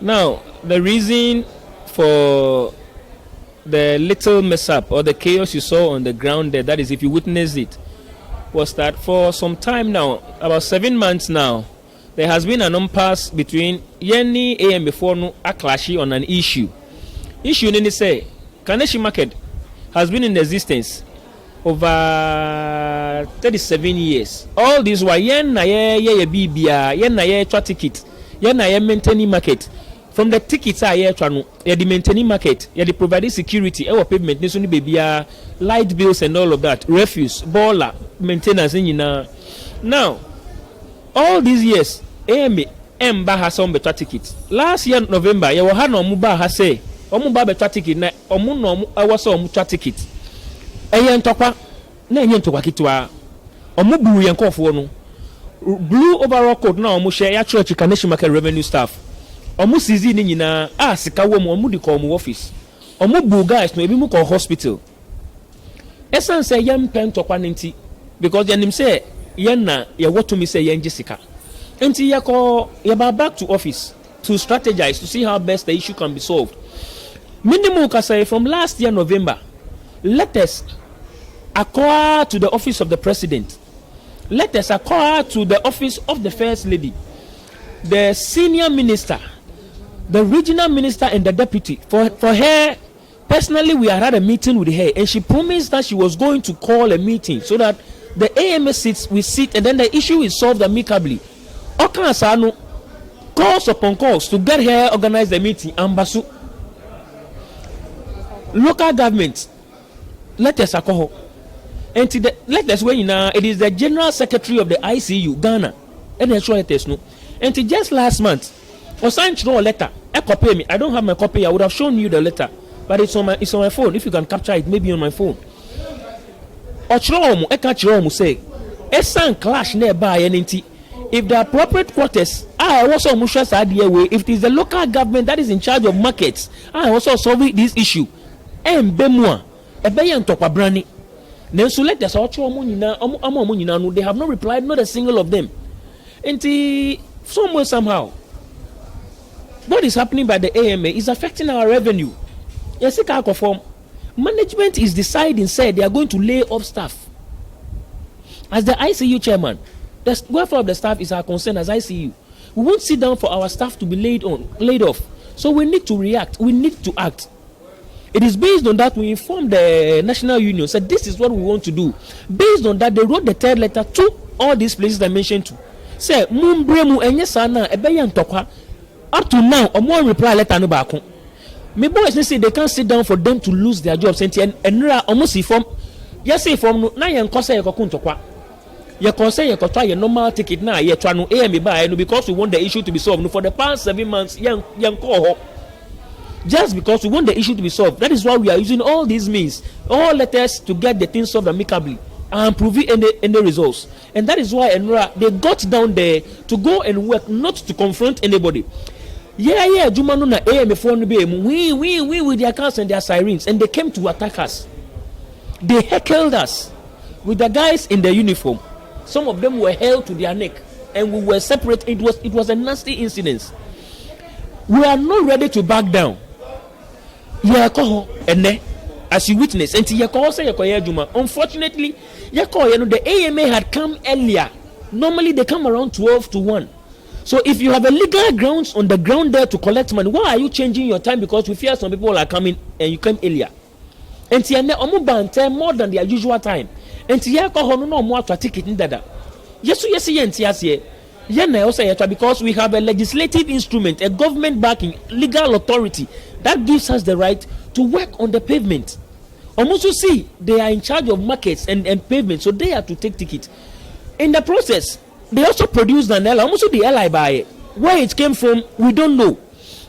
Now, the reason for the little mess up or the chaos you saw on the ground there, that is, if you witnessed it, was that for some time now, about 7 months now, there has been an impasse between Yenny A.M.A Clash on an issue. Issue in say, Kaneshie market has been in existence over 37 years. All this while yen na ye bibia, yen na ye twa ticket, yen na ye maintaining market. From the tickets are here to the maintaining market, you the providing security, our payment, baby, light bills and all of that, refuse, baller, maintenance in now. All these years, A.M.A has some better tickets. Last year November, you had no muba has say, Omuba better ticket, na omuno I was on mucha ticket. Ayan topa, na yen to wakitwa. Omubu yanko for no. Blue overall code now, Musha ya church Kaneshie market revenue staff. Omu sizi ni nyina sika wo mu omu di call mu office. Omu bu guys no ebi mu call hospital. Esan say yam pen tokwa nti because yanim say yen na ye woto mi say yen jisika. Enti ye call ye back to office to strategize to see how best the issue can be solved. Minimum ka say from last year November, let us acquire to the office of the president. Let us acquire to the office of the first lady. The senior minister, the regional minister and the deputy. For her, personally, we had a meeting with her and she promised that she was going to call a meeting so that the A.M.A sits, we sit and then the issue is solved amicably. Okansano calls upon calls to get her organize the meeting. Ambasu. Local government, let us alcohol. And let us when it is the general secretary of the I.C.U Ghana. And they show it no. And just last month, I signed a letter. A copy me. I don't have my copy. I would have shown you the letter, but it's on my phone. If you can capture it, maybe on my phone. Ochromu, Ekachromu say, A.M.A Clash nearby NNT. If the appropriate quarters, I also Mushas idea way. If it is the local government that is in charge of markets, I also solve this issue. Bemwa, a bayan topa brani. Then so let us they have not replied, not a single of them. And somewhere somehow, what is happening by the A.M.A is affecting our revenue. Yes, management is deciding, said they are going to lay off staff. As the I.C.U chairman, the welfare of the staff is our concern as I.C.U. We won't sit down for our staff to be laid off. So we need to react. We need to act. It is based on that we informed the National Union, said this is what we want to do. Based on that, they wrote the third letter to all these places I mentioned to. Say, Mumbremu Enyasana, Ebeyan Tokwa. Up to now, a more reply letter no back. Me boys say they can't sit down for them to lose their jobs. And almost inform. Yes, inform no. Na yan kosa yekokun tokwa. You can say you can try your normal ticket now. You try no A.M.A buy because we want the issue to be solved. For the past 7 months, young call. Just because we want the issue to be solved. That is why we are using all these means, all letters to get the thing solved amicably and prove it in the results. And that is why they got down there to go and work, not to confront anybody. Yeah, Jumano na A.M.A phone be we with their cars and their sirens, and they came to attack us. They heckled us with the guys in the uniform. Some of them were held to their neck, and we were separate. It was a nasty incident. We are not ready to back down. As you witness, and unfortunately, the A.M.A had come earlier. Normally they come around 12 to 1. So if you have a legal grounds on the ground there to collect money, why are you changing your time? Because we fear some people are coming and you come earlier. And more than their usual time. And because we have a legislative instrument, a government backing, legal authority that gives us the right to work on the pavement. Almost you see, they are in charge of markets and pavement, so they have to take ticket. In the process, they also produced an LI, almost the LI by it. Where it came from, we don't know.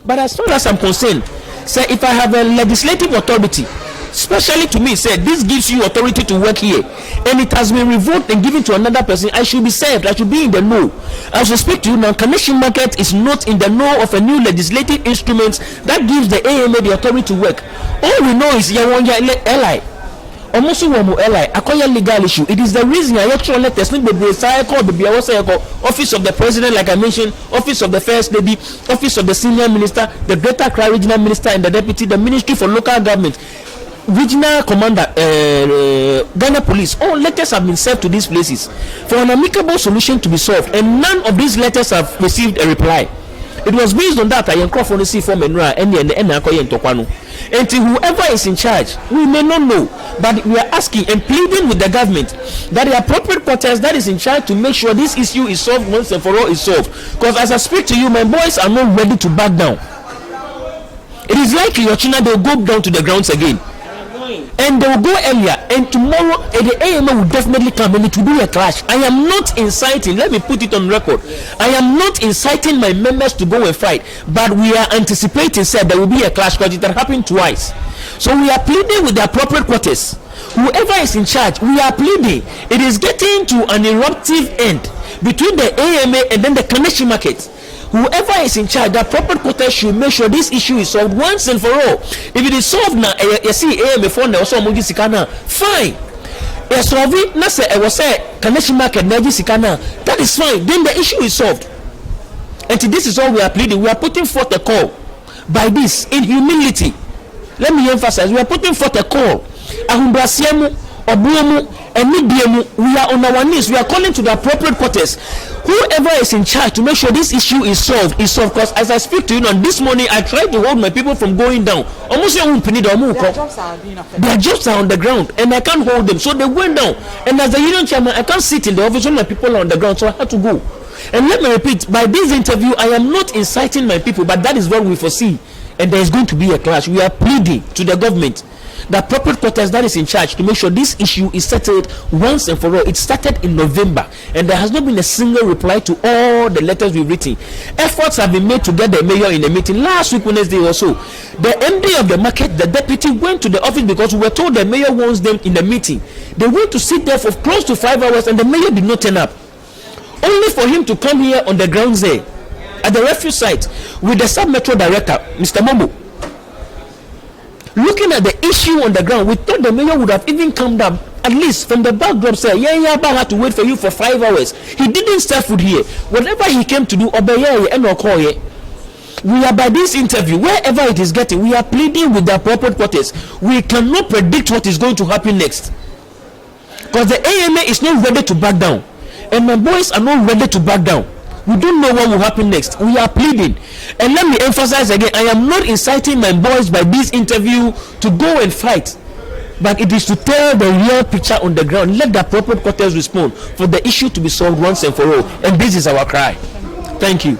But as far as I'm concerned, say if I have a legislative authority, especially to me, say this gives you authority to work here, and it has been revoked and given to another person, I should be served. I should be in the know. As we speak to you now, Kaneshie market is not in the know of a new legislative instrument that gives the A.M.A the authority to work. All we know is LI. almost one more ally acquire legal issue. It is the reason I actually let us know the cycle the office of the president, like I mentioned, office of the first lady, office of the senior minister, the Greater Accra regional minister, and the deputy, the ministry for local government, regional commander, Ghana police. All letters have been sent to these places for an amicable solution to be solved, and none of these letters have received a reply. It was based on that I encouraged for the C form and until whoever is in charge, we may not know, but we are asking and pleading with the government that the appropriate quarters that is in charge to make sure this issue is solved once and for all is solved. Because as I speak to you, my boys are not ready to back down. It is likely your China they'll go down to the grounds again. And they will go earlier, and tomorrow the A.M.A will definitely come and it will be a clash. I am not inciting, let me put it on record, I am not inciting my members to go and fight, but we are anticipating said there will be a clash because it had happened twice. So we are pleading with the appropriate quarters. Whoever is in charge, we are pleading. It is getting to an eruptive end between the A.M.A and then the Kaneshie market. Whoever is in charge, the appropriate quarter should make sure this issue is solved once and for all. If it is solved now, you see A.M.A phone now, also Mugi Sikana, fine. If solve it, na say I was say Kaneshie market Mugi Sikana, that is fine. Then the issue is solved. And this is all we are pleading. We are putting forth a call by this in humility. Let me emphasize, we are putting forth a call. Ahumbrasiemu, Obuemu, and Midiemu, we are on our knees. We are calling to the appropriate quarters. Whoever is in charge to make sure this issue is solved. Because as I speak to you now, this morning I tried to hold my people from going down. Almost their jobs are on the ground and I can't hold them. So they went down. And as the union chairman, I can't sit in the office when my people are on the ground. So I had to go. And let me repeat, by this interview, I am not inciting my people, but that is what we foresee. And there is going to be a clash. We are pleading to the government, the appropriate quarters that is in charge, to make sure this issue is settled once and for all. It started in November and there has not been a single reply to all the letters we've written. Efforts have been made to get the mayor in a meeting last week Wednesday or so. The MD of the market, the deputy, went to the office because we were told the mayor wants them in the meeting. They went to sit there for close to 5 hours and the mayor did not turn up, only for him to come here on the grounds there at the refugee site with the sub-metro director, Mr. Momo. Looking at the issue on the ground, we thought the mayor would have even come down, at least from the backdrop, say, yeah, but I had to wait for you for 5 hours. He didn't start food here. Whatever he came to do, obey and call here. We are by this interview, wherever it is getting, we are pleading with the appropriate quarters. We cannot predict what is going to happen next, because the A.M.A is not ready to back down, and my boys are not ready to back down. We don't know what will happen next. We are pleading. And let me emphasize again, I am not inciting my boys by this interview to go and fight, but it is to tell the real picture on the ground. Let the appropriate quarters respond for the issue to be solved once and for all. And this is our cry. Thank you.